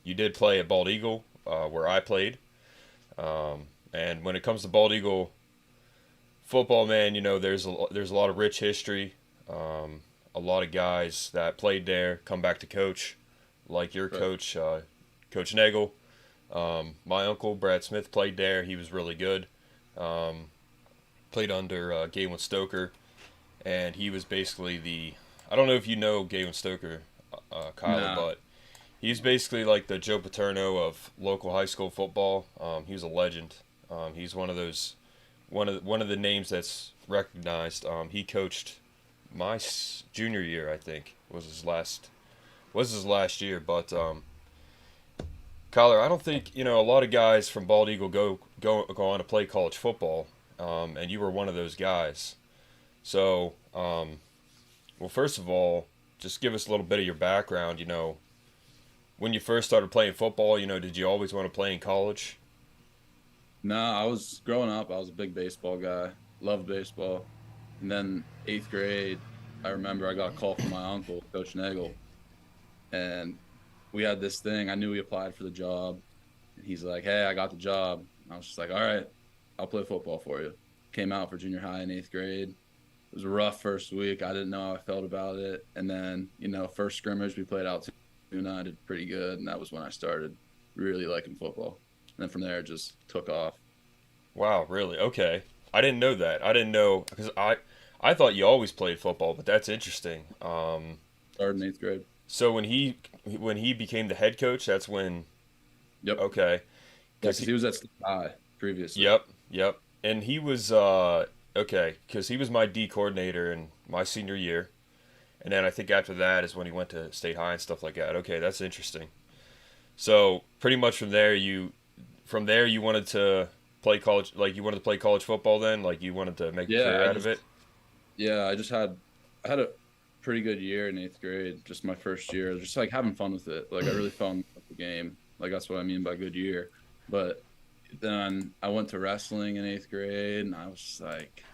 you did play at Bald Eagle, where I played. And when it comes to Bald Eagle football, man, there's a lot of rich history. A lot of guys that played there come back to coach, like your Right. coach, Coach Nagel. My uncle Brad Smith played there. He was really good. Um, Played under Galen Stoker, and he was basically the. I don't know if you know Galen Stoker, Kyler, Nah. but he's basically like the Joe Paterno of local high school football. He was a legend. He's one of the names that's recognized. He coached my junior year, I think, was his last year. But Kyler, I don't think a lot of guys from Bald Eagle go on to play college football, and you were one of those guys. So, well, first of all, just give us a little bit of your background. When you first started playing football, did you always want to play in college? Nah, I was growing up, I was a big baseball guy. Loved baseball. And then eighth grade, I remember I got a call from my uncle, Coach Nagel, and we had this thing. I knew he applied for the job. And he's like, "Hey, I got the job." And I was just like, "All right, I'll play football for you." Came out for junior high in eighth grade. It was a rough first week. I didn't know how I felt about it. And then, first scrimmage we played out Tuna. I did pretty good, and that was when I started really liking football. And then from there, it just took off. Wow, really? Okay. I didn't know that. I didn't know because I thought you always played football, but that's interesting. Started in eighth grade. So when he became the head coach, that's when Yep. okay, Yeah, because because he was at State High previously. yep, and he was okay because he was my D coordinator in my senior year, and then I think after that is when he went to State High and stuff like that. Okay, that's interesting. So pretty much from there you wanted to play college, like you wanted to play college football then, like you wanted to make a Yeah, career out of it. I just had a pretty good year in eighth grade. Just my first year, just like having fun with it. Like I really fell in love with the game. Like that's what I mean by good year. But then I went to wrestling in eighth grade, and I was just like,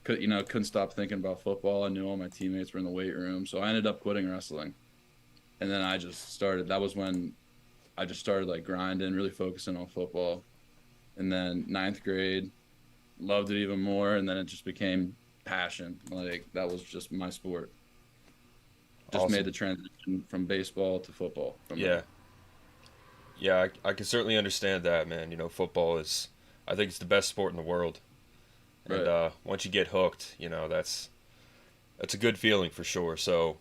couldn't stop thinking about football. I knew all my teammates were in the weight room, so I ended up quitting wrestling. And then I just started. That was when I just started like grinding, really focusing on football. And then ninth grade, loved it even more, and then it just became passion. Like that was just my sport. Just made Awesome. the transition from baseball to football from there. Yeah, yeah, I can certainly understand that, man. Football is, I think it's the best sport in the world, and Right. once you get hooked, that's a good feeling for sure. So